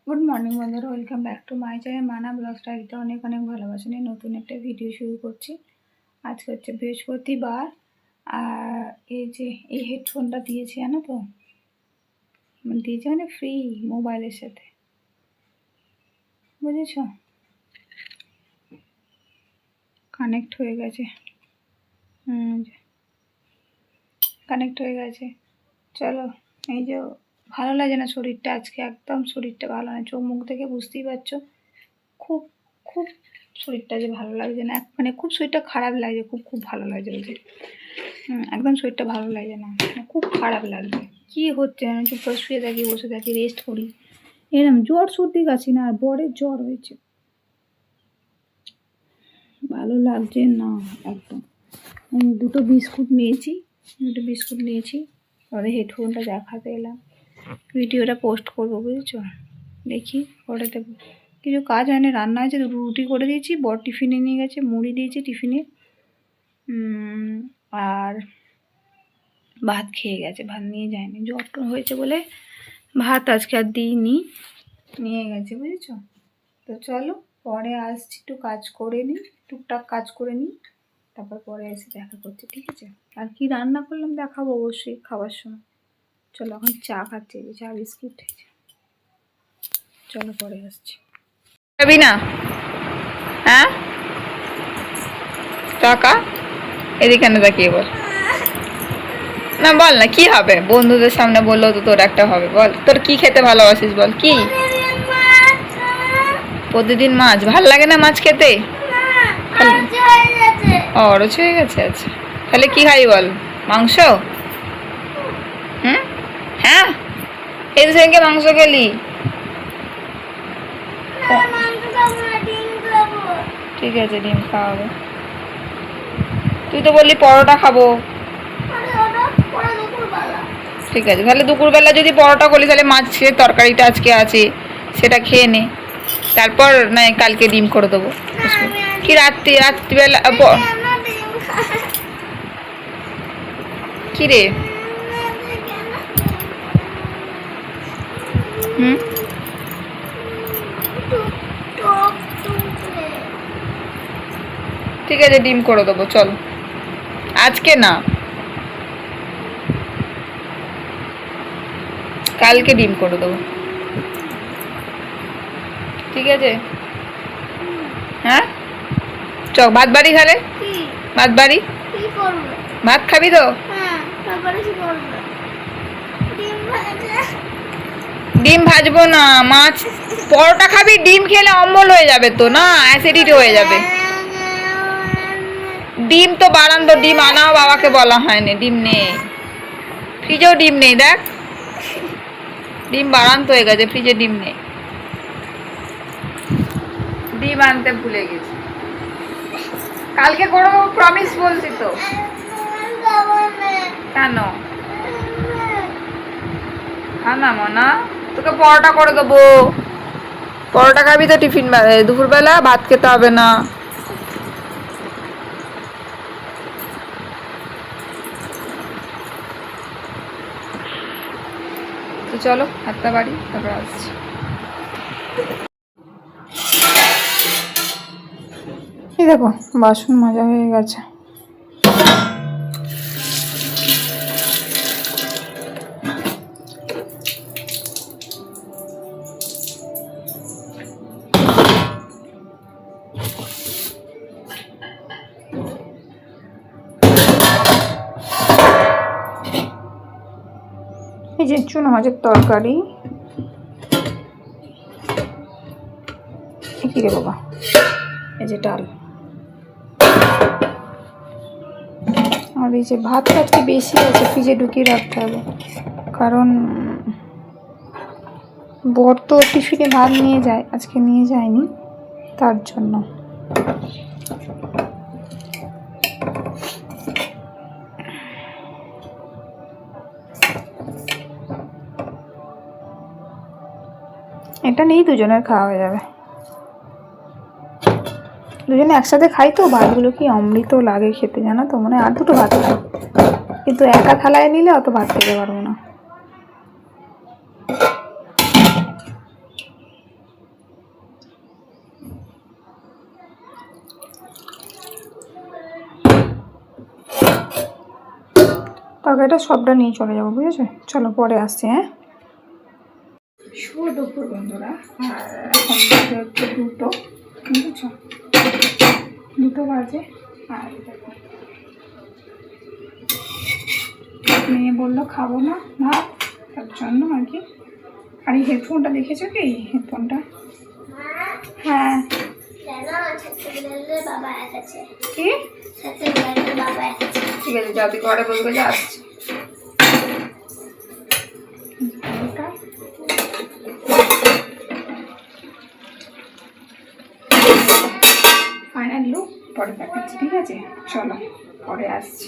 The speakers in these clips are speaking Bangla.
গুড মর্নিং বন্ধুরা, welcome back to my channel মানা ব্লগ স্টাইলতে অনেক অনেক ভালোবাসা নিয়ে নতুন একটা ভিডিও শুরু করছি। আজকে হচ্ছে বৃহস্পতিবার। আর এই যে এই হেডফোনটা দিয়েছে জানো তো, দিয়েছে মানে ফ্রি মোবাইলের সাথে, বুঝেছ? কানেক্ট হয়ে গেছে, কানেক্ট হয়ে গেছে। চলো, এই যে ভালো লাগে না শরীরটা, আজকে একদম শরীরটা ভালো না, চোখ মুখ থেকে বুঝতেই পারছো। খুব খুব শরীরটা যে ভালো লাগছে না, মানে খুব শরীরটা খারাপ লাগছে, খুব খুব ভালো লাগছে বলছে। একদম শরীরটা ভালো লাগছে না, খুব খারাপ লাগছে। কি হচ্ছে আমি চুপ করে শুয়ে থাকি, বসে থাকি, রেস্ট করি, এরকম জ্বর সর্দি কাশি না, আর বরের জ্বর হয়েছে, ভালো লাগছে না একদম। দুটো বিস্কুট নিয়েছি, ওদের হেডফোনটা দেখাতে এলাম, ভিডিওটা পোস্ট করবো বুঝেছো। দেখি করে দেবো। কিছু কাজ হয়নি, রান্না হয়েছে, দুটো রুটি করে দিয়েছি, বর টিফিনে নিয়ে গেছে, মুড়ি দিয়েছি টিফিনে, আর ভাত খেয়ে গেছে, ভাত নিয়ে যায়নি, জ্বর হয়েছে বলে ভাত আজকে আর দিইনি, নিয়ে গেছে বুঝেছো। তো চলো পরে আসছি, একটু কাজ করে নিই, টুকটাক কাজ করে নিই, তারপর পরে এসে দেখা করছি, ঠিক আছে? আর কি রান্না করলাম দেখাবো অবশ্যই খাবার সময়। চলো এখন চা খাচ্ছি, চা বিস্কিট, চলো পরে আসছি। যাবি না? হ্যাঁ টাকা এদিকে তাকিয়ে বল না, বল না কি হবে, বন্ধুদের সামনে বললো তো তোর একটা হবে, বল তোর কি খেতে ভালোবাসিস, বল কি? প্রতিদিন মাছ ভাল লাগে না মাছ খেতে? অরচ হয়ে গেছে, আচ্ছা তাহলে কি খাই বল? মাংস? হ্যাঁ, এই সেদিনকে মাংস খেলি। ঠিক আছে, ডিম খাওয়াবো। তুই তো বললি পরোটা খাবো। ঠিক আছে, তাহলে দুপুরবেলা যদি পরোটা করলি, তাহলে মাছের তরকারিটা আজকে আছে, সেটা খেয়ে নে, তারপর না কালকে ডিম করে দেবো। কি রাত্রিবেলা কি রে? ঠিক আছে, ডিম করে দেবো, চল। আজকে না, কালকে ডিম করে দেবো, ঠিক আছে? হ্যাঁ চ, ভাত বাড়ি তাহলে, ভাত বাড়ি, ভাত খাবি তো? ডিম ভাজবো না, মাছ পরোটা খাবি, ডিম খেলে অম্বল হয়ে যাবে তো, না অ্যাসিডিটি হয়ে যাবে। ডিম তো বাড়ান, তো ডিম আনাও বাবাকে বলা হয়নি, ডিম নেই ফ্রিজেও, ডিম নেই, দেখ ডিম বাড়ান্ত হয়ে গেছে, ফ্রিজে ডিম নেই, ডিম আনতে ভুলে গেছি, কালকে করবো প্রমিস বলছি তো। কেন? না মনা, তোকে পরোটা করে দেবো, পরোটা খাবি তো টিফিন দুপুরবেলা, ভাত খেতে হবে না। তো চলো হাতটা বাড়ি, তারপর আসছি। এই দেখো বাসন মাজা হয়ে গেছে। এই যে চুনো মাছের তরকারি, কি রে বাবা, এই যে ডাল, আর এই যে ভাত আজকে বেশি আছে, ফ্রিজে ঢুকিয়ে রাখতে হবে, কারণ বর তো টিফিনে ভাত নিয়ে যায়, আজকে নিয়ে যায়নি, তার জন্য। এটা নিয়েই দুজনের খাওয়া হয়ে যাবে, দুজনে একসাথে খাই তো, ভাতগুলো কি অমৃত লাগে খেতে, জানো তো, মানে আর দুটো ভাত খাই, কিন্তু একা থালায় নিলে অত ভাত খেতে পারবো না। তরকারিটা সবটা নিয়ে চলে যাবো, বুঝেছো? চলো পরে আসছি। হ্যাঁ, শুভ দুপুর বন্ধুরা। আর এখন বাজে হচ্ছে 2টো, বুঝেছো? 2টো বাজে। আর দেখো মেয়ে বললো খাবো না ভাত, তার জন্য আর কি। আর এই হেডফোনটা দেখেছো কি? হেডফোনটা, হ্যাঁ কি ঠিক আছে, যাও তুই ঘরে বলবে যে আসছে। ফাইনাল লুক পরে দেখাচ্ছি, ঠিক আছে? চলো পরে আসছি।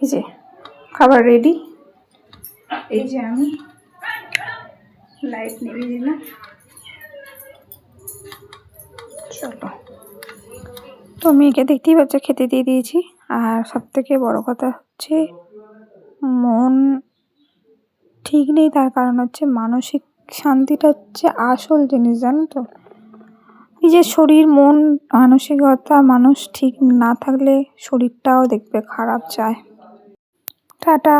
এই যে খাবার রেডি। এই যে আমি লাইট নিভিয়ে দিলাম। চলো, তো মেয়েকে দেখতেই পাচ্ছ খেতে দিয়ে দিয়েছি। আর সব থেকে বড় কথা হচ্ছে মন ঠিক নেই, তার কারণ হচ্ছে মানসিক শান্তিটা হচ্ছে আসল জিনিস, জানো তো? নিজের শরীর মন মানসিকতা মানুষ ঠিক না থাকলে শরীরটাও দেখবে খারাপ যায়। টাটা।